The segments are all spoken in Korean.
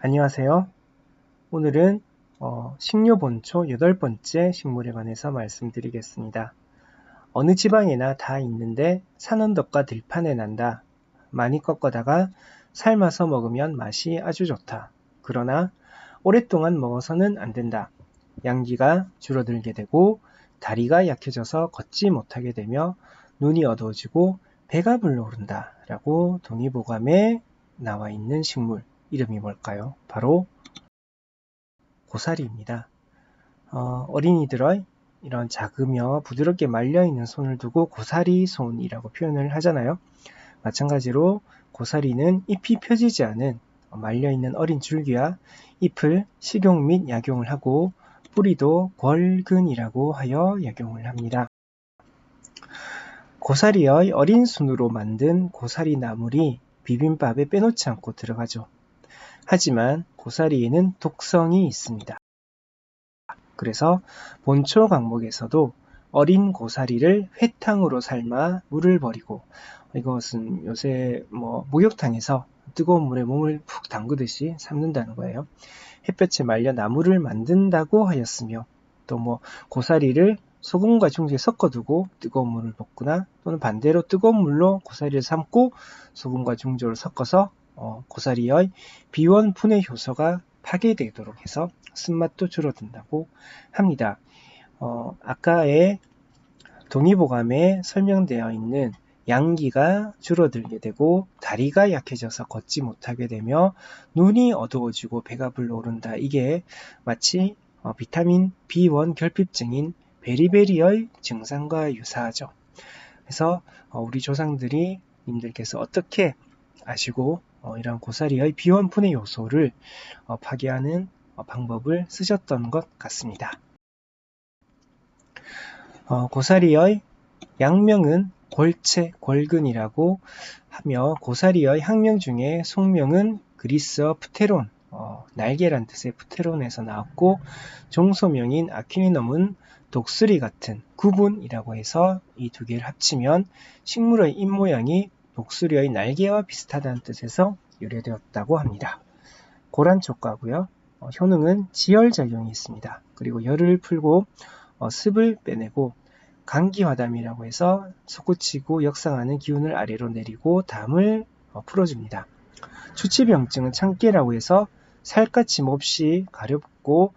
안녕하세요. 오늘은 식료본초 8번째 식물에 관해서 말씀드리겠습니다. 어느 지방에나 다 있는데 산원덕과 들판에 난다. 많이 꺾어다가 삶아서 먹으면 맛이 아주 좋다. 그러나 오랫동안 먹어서는 안 된다. 양기가 줄어들게 되고 다리가 약해져서 걷지 못하게 되며 눈이 어두워지고 배가 불러오른다. 라고 동의보감에 나와 있는 식물 이름이 뭘까요? 바로 고사리입니다. 어린이들의 이런 작으며 부드럽게 말려있는 손을 두고 고사리 손이라고 표현을 하잖아요. 마찬가지로 고사리는 잎이 펴지지 않은 말려있는 어린 줄기와 잎을 식용 및 약용을 하고 뿌리도 궐근이라고 하여 약용을 합니다. 고사리의 어린 순으로 만든 고사리 나물이 비빔밥에 빼놓지 않고 들어가죠. 하지만 고사리에는 독성이 있습니다. 그래서 본초 강목에서도 어린 고사리를 회탕으로 삶아 물을 버리고, 이것은 요새 목욕탕에서 뜨거운 물에 몸을 푹 담그듯이 삶는다는 거예요. 햇볕에 말려 나물을 만든다고 하였으며, 또 고사리를 소금과 중주에 섞어두고 뜨거운 물을 붓거나, 또는 반대로 뜨거운 물로 고사리를 삶고 소금과 중주를 섞어서 고사리의 비원 분해 효소가 파괴되도록 해서 쓴맛도 줄어든다고 합니다. 아까의 동의보감에 설명되어 있는 양기가 줄어들게 되고 다리가 약해져서 걷지 못하게 되며 눈이 어두워지고 배가 불러오른다. 이게 마치 비타민 B1 결핍증인 베리베리의 증상과 유사하죠. 그래서 우리 조상들이 님들께서 어떻게 아시고 이런 고사리의 비원 분해 요소를 파괴하는 방법을 쓰셨던 것 같습니다. 고사리의 약명은 골채, 골근이라고 하며 고사리의 학명 중에 속명은 그리스어 프테론, 날개란 뜻의 프테론에서 나왔고 종소명인 아퀴니넘은 독수리 같은 구분이라고 해서 이 두 개를 합치면 식물의 잎 모양이 독수리의 날개와 비슷하다는 뜻에서 유래되었다고 합니다. 고란초과고요. 효능은 지혈작용이 있습니다. 그리고 열을 풀고 습을 빼내고 감기화담이라고 해서 솟구치고 역상하는 기운을 아래로 내리고 담을 풀어줍니다. 추치병증은 참깨라고 해서 살갗이 몹시 가렵고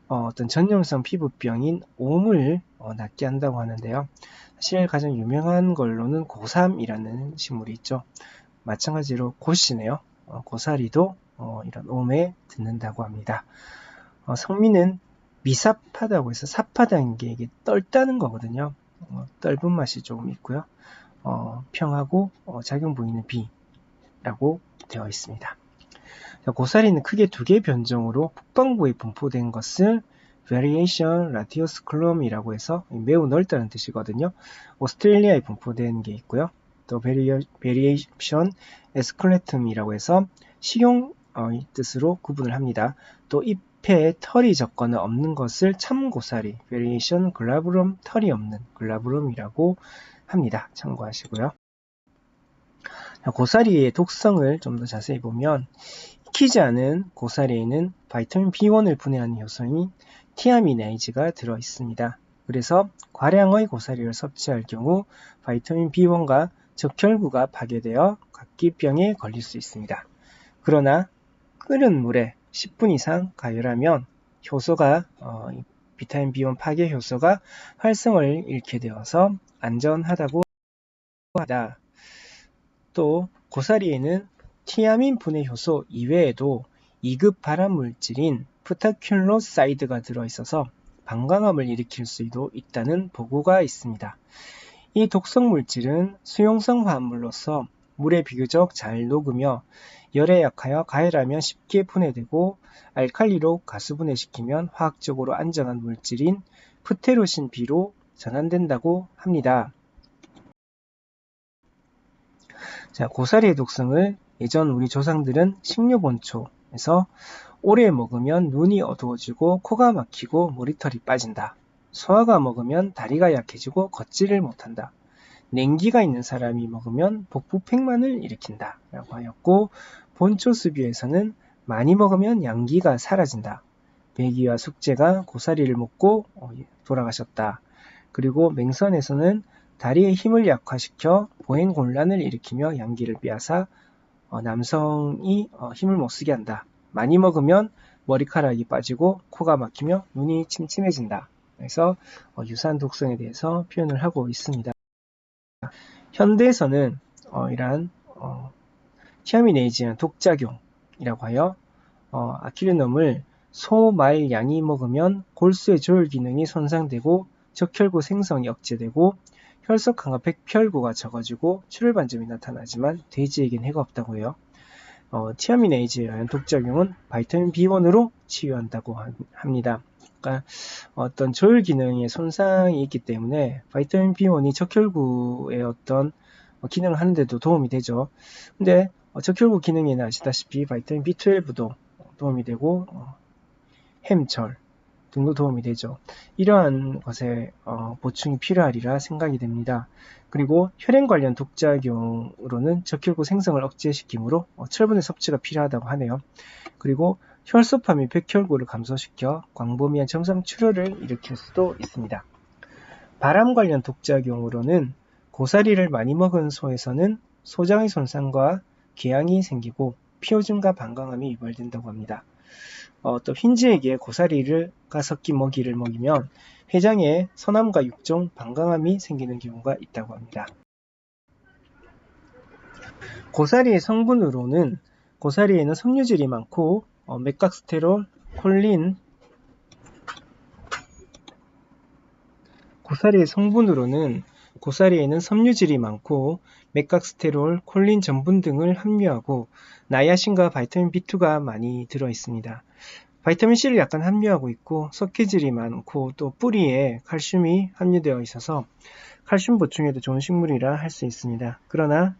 어떤 전염성 피부병인 옴을 낫게 한다고 하는데요. 사실 가장 유명한 걸로는 고삼이라는 식물이 있죠. 마찬가지로 고씨네요. 고사리도 이런 옴에 듣는다고 합니다. 성미는 미삽하다고 해서 삽하다는 게 이게 떨다는 거거든요. 떫은 맛이 조금 있고요. 평하고 작용 부위는 비라고 되어 있습니다. 고사리는 크게 두 개의 변종으로 북방부에 분포된 것을 Variation radioscolum이라고 해서 매우 넓다는 뜻이거든요. 오스트레일리아에 분포된 게 있고요. 또 Variation esculatum이라고 해서 식용의 뜻으로 구분을 합니다. 또 잎에 털이 적거나 없는 것을 참고사리 Variation glabrum, 털이 없는 글라브룸이라고 합니다. 참고하시고요. 고사리의 독성을 좀 더 자세히 보면 익히지 않은 고사리에는 바이타민 B1을 분해하는 효소인 티아미네이즈가 들어있습니다. 그래서 과량의 고사리를 섭취할 경우 바이타민 B1과 적혈구가 파괴되어 각기병에 걸릴 수 있습니다. 그러나 끓은 물에 10분 이상 가열하면 효소가 비타민 B1 파괴 효소가 활성을 잃게 되어서 안전하다고 하다. 또 고사리에는 티아민 분해 효소 이외에도 2급 발암물질인 프타큘로사이드가 들어있어서 방광암을 일으킬 수도 있다는 보고가 있습니다. 이 독성 물질은 수용성 화합물로서 물에 비교적 잘 녹으며 열에 약하여 가열하면 쉽게 분해되고 알칼리로 가수분해시키면 화학적으로 안전한 물질인 프테로신 B로 전환된다고 합니다. 자, 고사리의 독성을 예전 우리 조상들은 식료본초에서 오래 먹으면 눈이 어두워지고 코가 막히고 머리털이 빠진다. 소아가 먹으면 다리가 약해지고 걷지를 못한다. 냉기가 있는 사람이 먹으면 복부팽만을 일으킨다 라고 하였고 본초수비에서는 많이 먹으면 양기가 사라진다. 배기와 숙제가 고사리를 먹고 돌아가셨다. 그리고 맹선에서는 다리의 힘을 약화시켜 보행 곤란을 일으키며 양기를 빼앗아 남성이 힘을 못 쓰게 한다. 많이 먹으면 머리카락이 빠지고 코가 막히며 눈이 침침해진다. 그래서 유산 독성에 대해서 표현을 하고 있습니다. 현대에서는 이러한 티아미네이지한 독작용이라고 하여 아킬리넘을 소, 말, 양이 먹으면 골수의 조율 기능이 손상되고 적혈구 생성이 억제되고 혈석 강화 백혈구가 적어지고 출혈 반점이 나타나지만 돼지에겐 해가 없다고 해요. 티아미네이즈라는 독작용은 바이타민 B1으로 치유한다고 합니다. 그러니까 어떤 조율 기능에 손상이 있기 때문에 바이타민 B1이 적혈구의 어떤 기능을 하는데도 도움이 되죠. 근데 적혈구 기능에는 아시다시피 바이타민 B12도 도움이 되고 햄철 등도 도움이 되죠. 이러한 것에 보충이 필요하리라 생각이 됩니다. 그리고 혈행 관련 독작용으로는 적혈구 생성을 억제시키므로 철분의 섭취가 필요하다고 하네요. 그리고 혈소파 및 백혈구를 감소시켜 광범위한 점성 출혈을 일으킬 수도 있습니다. 바람 관련 독작용으로는 고사리를 많이 먹은 소에서는 소장의 손상과 궤양이 생기고 피오줌과 방광암이 유발된다고 합니다. 또 흰쥐에게 고사리가 섞인 먹이를 먹이면 회장에 선암과 육종, 방광암이 생기는 경우가 있다고 합니다. 고사리의 성분으로는 고사리에는 섬유질이 많고 맥각스테롤, 콜린, 고사리의 성분으로는 고사리에는 섬유질이 많고 맥각스테롤, 콜린 전분 등을 함유하고 나이아신과 바이타민 B2가 많이 들어있습니다. 바이타민 C를 약간 함유하고 있고 석회질이 많고 또 뿌리에 칼슘이 함유되어 있어서 칼슘 보충에도 좋은 식물이라 할 수 있습니다. 그러나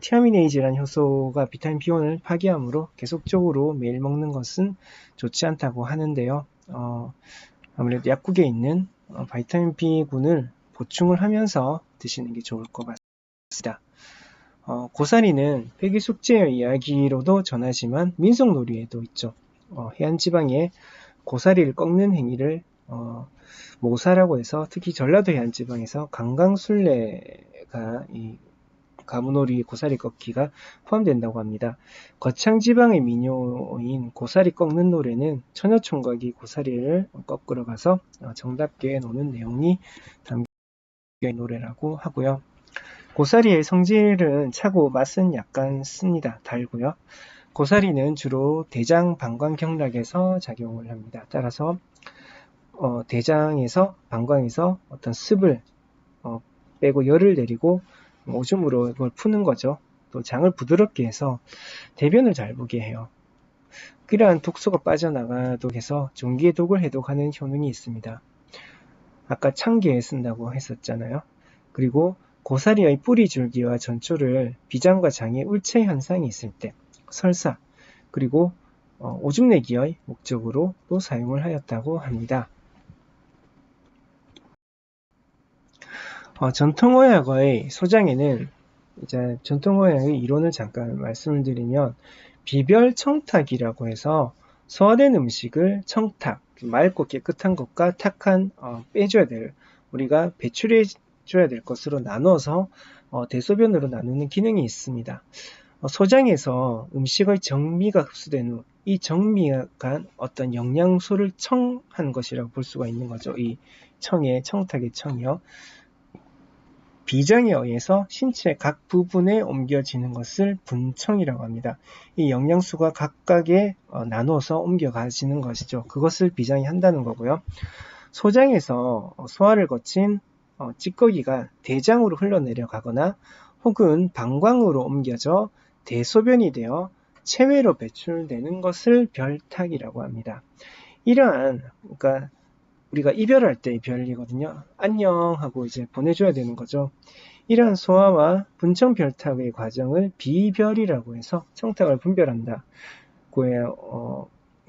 티아미네이즈라는 효소가 비타민 B1을 파괴하므로 계속적으로 매일 먹는 것은 좋지 않다고 하는데요. 아무래도 약국에 있는 바이타민 B군을 보충을 하면서 드시는 게 좋을 것 같습니다. 고사리는 회귀숙제의 이야기로도 전하지만 민속놀이에도 있죠. 해안지방에 고사리를 꺾는 행위를 모사라고 해서 특히 전라도 해안지방에서 강강술래가 이 가무놀이 고사리 꺾기가 포함된다고 합니다. 거창지방의 민요인 고사리 꺾는 노래는 처녀총각이 고사리를 꺾으러 가서 정답게 노는 내용이 담겨 있는 노래라고 하고요. 고사리의 성질은 차고 맛은 약간 씁니다. 달고요. 고사리는 주로 대장 방광 경락에서 작용을 합니다. 따라서 대장에서 방광에서 어떤 습을 빼고 열을 내리고 오줌으로 이걸 푸는 거죠. 또 장을 부드럽게 해서 대변을 잘 보게 해요. 이러한 독소가 빠져나가도록 해서 종기의 독을 해독하는 효능이 있습니다. 아까 참기에 쓴다고 했었잖아요. 그리고 고사리의 뿌리 줄기와 전초를 비장과 장의 울체 현상이 있을 때 설사 그리고 오줌 내기의 목적으로 또 사용을 하였다고 합니다. 전통의학의 소장에는 이제 전통의학의 이론을 잠깐 말씀을 드리면 비별청탁이라고 해서 소화된 음식을 청탁, 맑고 깨끗한 것과 탁한 빼줘야 될 우리가 배출해 줘야 될 것으로 나눠서 대소변으로 나누는 기능이 있습니다. 소장에서 음식의 정미가 흡수된 후 이 정미가 어떤 영양소를 청한 것이라고 볼 수가 있는 거죠. 이 청의 청탁의 청이요. 비장에 의해서 신체 각 부분에 옮겨지는 것을 분청이라고 합니다. 이 영양소가 각각에 나눠서 옮겨가지는 것이죠. 그것을 비장이 한다는 거고요. 소장에서 소화를 거친 찌꺼기가 대장으로 흘러내려가거나 혹은 방광으로 옮겨져 대소변이 되어 체외로 배출되는 것을 별탁이라고 합니다. 이러한 그러니까 우리가 이별할 때의 별이거든요. 안녕 하고 이제 보내줘야 되는 거죠. 이러한 소화와 분청 별탁의 과정을 비별이라고 해서 청탁을 분별한다고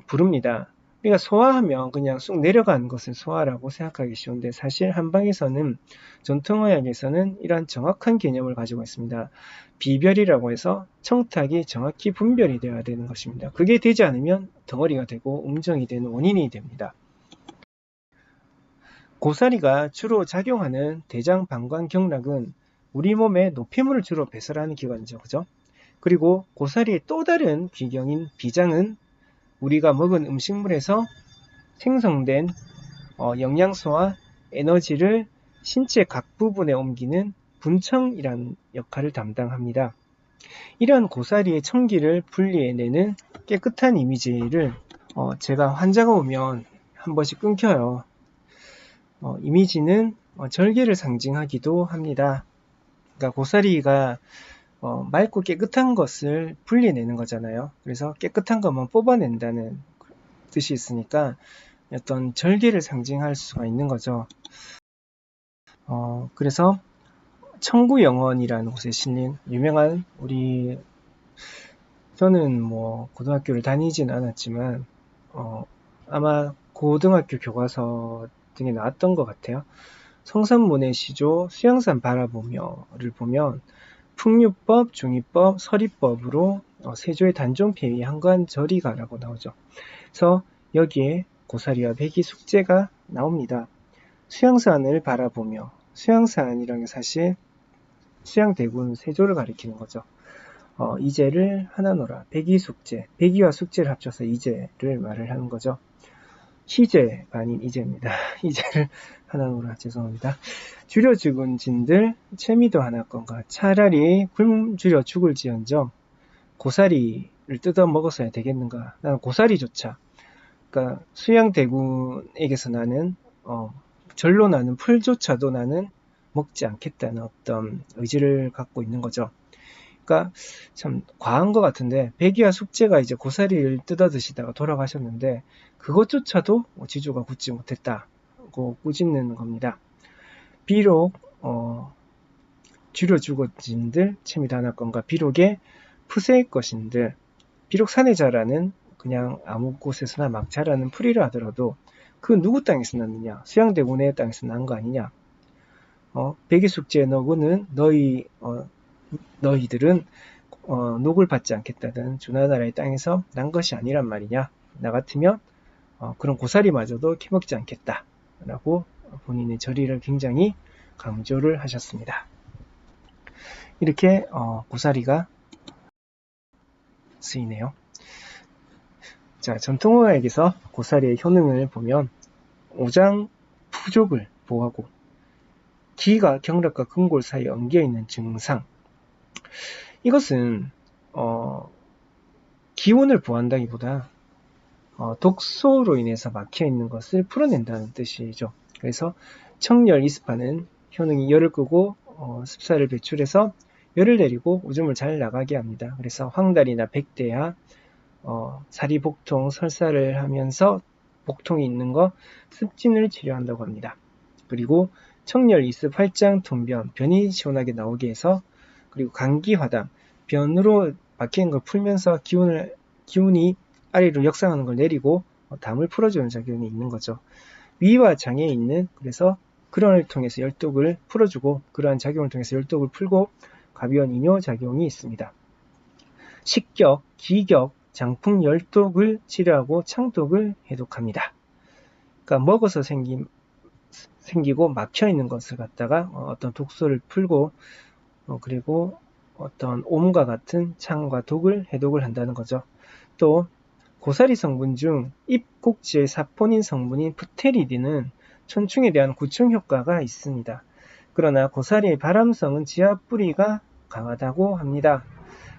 부릅니다. 우리가 소화하면 그냥 쑥 내려가는 것을 소화라고 생각하기 쉬운데 사실 한방에서는 전통의학에서는 이러한 정확한 개념을 가지고 있습니다. 비별이라고 해서 청탁이 정확히 분별이 되어야 되는 것입니다. 그게 되지 않으면 덩어리가 되고 음정이 되는 원인이 됩니다. 고사리가 주로 작용하는 대장, 방광, 경락은 우리 몸에 노폐물을 주로 배설하는 기관이죠. 그죠? 그리고 고사리의 또 다른 귀경인 비장은 우리가 먹은 음식물에서 생성된 영양소와 에너지를 신체 각 부분에 옮기는 분청이라는 역할을 담당합니다. 이러한 고사리의 청기를 분리해내는 깨끗한 이미지를 제가 환자가 오면 한 번씩 끊겨요. 이미지는 절개를 상징하기도 합니다. 그러니까 고사리가 맑고 깨끗한 것을 분리해내는 거잖아요. 그래서 깨끗한 것만 뽑아낸다는 뜻이 있으니까 어떤 절개를 상징할 수가 있는 거죠. 그래서 청구영원이라는 곳에 실린 유명한 저는 뭐 고등학교를 다니진 않았지만 아마 고등학교 교과서 등에 나왔던 것 같아요. 성산문의 시조 수양산 바라보며를 보면 풍류법, 중의법, 서리법으로 세조의 단종폐위 한관절이가라고 나오죠. 그래서 여기에 고사리와 백이숙제가 나옵니다. 수양산을 바라보며, 수양산이라는 게 사실 수양대군 세조를 가리키는 거죠. 이제를 하나노라, 백이숙제, 백이와 숙제를 합쳐서 이제를 말을 하는 거죠. 희제가 아닌 이제입니다. 이제를 하나노라, 죄송합니다. 줄여 죽은 진들 채미도 하나건가, 차라리 굶주려 죽을지언정 고사리를 뜯어 먹었어야 되겠는가. 나는 고사리조차, 그러니까 수양대군에게서 나는 절로 나는 풀조차도 나는 먹지 않겠다는 어떤 의지를 갖고 있는 거죠. 그러니까 참 과한 것 같은데 백이와 숙제가 이제 고사리를 뜯어 드시다가 돌아가셨는데 그것조차도 지조가 굳지 못했다고 꾸짖는 겁니다. 비록 줄여 죽어진들 채미도 하나건가, 비록의 푸세의 것인들, 비록 산에 자라는 그냥 아무 곳에서나 막 자라는 풀이라 하더라도 그 누구 땅에서 났느냐? 수양대군의 땅에서 난 거 아니냐? 백이숙제의 너구는 너희들은 녹을 받지 않겠다는 주나라의 땅에서 난 것이 아니란 말이냐? 나 같으면 그런 고사리마저도 캐먹지 않겠다 라고 본인의 절의를 굉장히 강조를 하셨습니다. 이렇게 고사리가 쓰이네요. 자, 전통의학에서 고사리의 효능을 보면 오장 부족을 보호하고 기가 경락과 근골 사이에 엉겨있는 증상, 이것은 기운을 보호한다기보다 독소로 인해서 막혀있는 것을 풀어낸다는 뜻이죠. 그래서 청열 이습하는 효능이 열을 끄고 습사를 배출해서 열을 내리고 오줌을 잘 나가게 합니다. 그래서 황달이나 백대야 사리복통, 설사를 하면서 복통이 있는 거 습진을 치료한다고 합니다. 그리고 청열, 이습, 활장, 통변, 변이 시원하게 나오게 해서, 그리고 감기, 화담, 변으로 막힌 걸 풀면서 기운이 아래로 역상하는 걸 내리고 담을 풀어주는 작용이 있는 거죠. 위와 장에 있는, 그래서 그런을 통해서 열독을 풀어주고 그러한 작용을 통해서 열독을 풀고 가비원 이뇨 작용이 있습니다. 식격, 기격, 장풍, 열독을 치료하고 창독을 해독합니다. 그러니까 먹어서 생기고 막혀있는 것을 갖다가 어떤 독소를 풀고 그리고 어떤 옴과 같은 창과 독을 해독을 한다는 거죠. 또 고사리 성분 중 잎곡지의 사포닌 성분인 프테리딘은 천충에 대한 구충 효과가 있습니다. 그러나 고사리의 발암성은 지하 뿌리가 강하다고 합니다.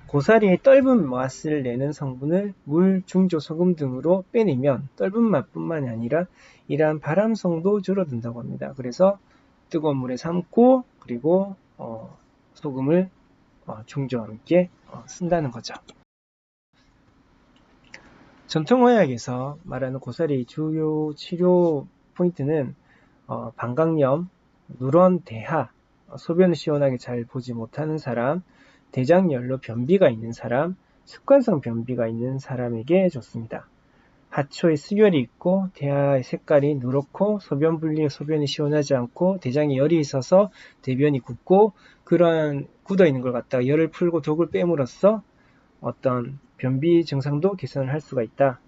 고사리의 떫은 맛을 내는 성분을 물, 중조, 소금 등으로 빼내면 떫은 맛뿐만이 아니라 이러한 발암성도 줄어든다고 합니다. 그래서 뜨거운 물에 삶고 그리고 소금을 중조와 함께 쓴다는 거죠. 전통의학에서 말하는 고사리 주요 치료 포인트는 방광염, 누런, 대하, 소변을 시원하게 잘 보지 못하는 사람, 대장열로 변비가 있는 사람, 습관성 변비가 있는 사람에게 좋습니다. 하초에 수열이 있고 대하의 색깔이 누렇고 소변 분리 소변이 시원하지 않고 대장에 열이 있어서 대변이 굳고 그러한 굳어 있는 걸 갖다가 열을 풀고 독을 빼므로써 어떤 변비 증상도 개선을 할 수가 있다.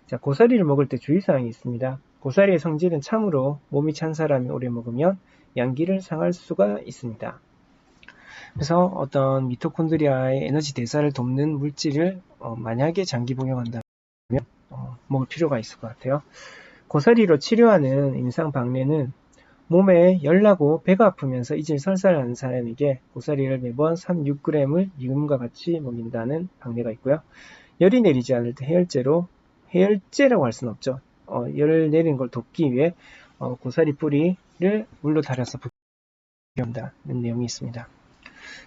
자, 고사리를 먹을 때 주의사항이 있습니다. 고사리의 성질은 참으로 몸이 찬 사람이 오래 먹으면 양기를 상할 수가 있습니다. 그래서 어떤 미토콘드리아의 에너지 대사를 돕는 물질을 만약에 장기 복용한다면 먹을 필요가 있을 것 같아요. 고사리로 치료하는 임상방례는 몸에 열나고 배가 아프면서 이질 설사하는 사람에게 고사리를 매번 3-6g을 미금과 같이 먹인다는 방례가 있고요. 열이 내리지 않을 때 해열제라고 할 수는 없죠. 열을 내리는 걸 돕기 위해 고사리 뿌리를 물로 달여서 복용한다는 내용이 있습니다.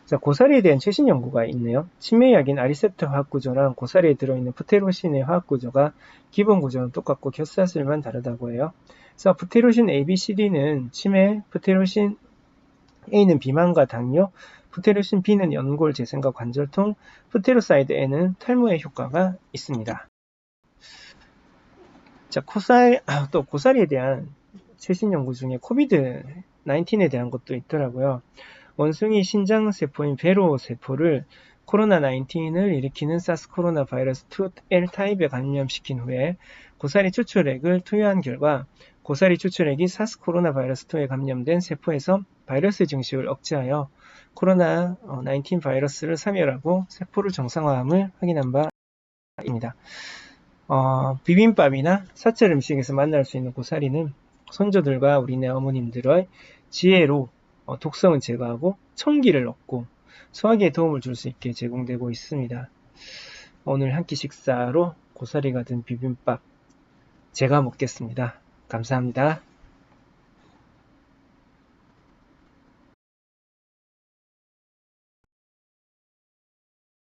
자, 고사리에 대한 최신 연구가 있네요. 치매약인 아리셉터 화학구조랑 고사리에 들어있는 프테로신의 화학구조가 기본 구조는 똑같고 곁사슬만 다르다고 해요. 그래서 프테로신 A, B, C, D는 치매, 프테로신 A는 비만과 당뇨, 프테로신 B는 연골, 재생과 관절통, 프테로사이드 N은 탈모에 효과가 있습니다. 자, 또 고사리에 대한 최신 연구 중에 코비드-19에 대한 것도 있더라고요. 원숭이 신장세포인 베로세포를 코로나19을 일으키는 사스 코로나 바이러스 2L 타입에 감염시킨 후에 고사리 추출액을 투여한 결과 고사리 추출액이 사스 코로나 바이러스 2에 감염된 세포에서 바이러스 증식을 억제하여 코로나19 바이러스를 사멸하고 세포를 정상화함을 확인한 바입니다. 비빔밥이나 사철 음식에서 만날 수 있는 고사리는 선조들과 우리네 어머님들의 지혜로 독성을 제거하고 청기를 얻고 소화기에 도움을 줄 수 있게 제공되고 있습니다. 오늘 한 끼 식사로 고사리가 든 비빔밥 제가 먹겠습니다. 감사합니다.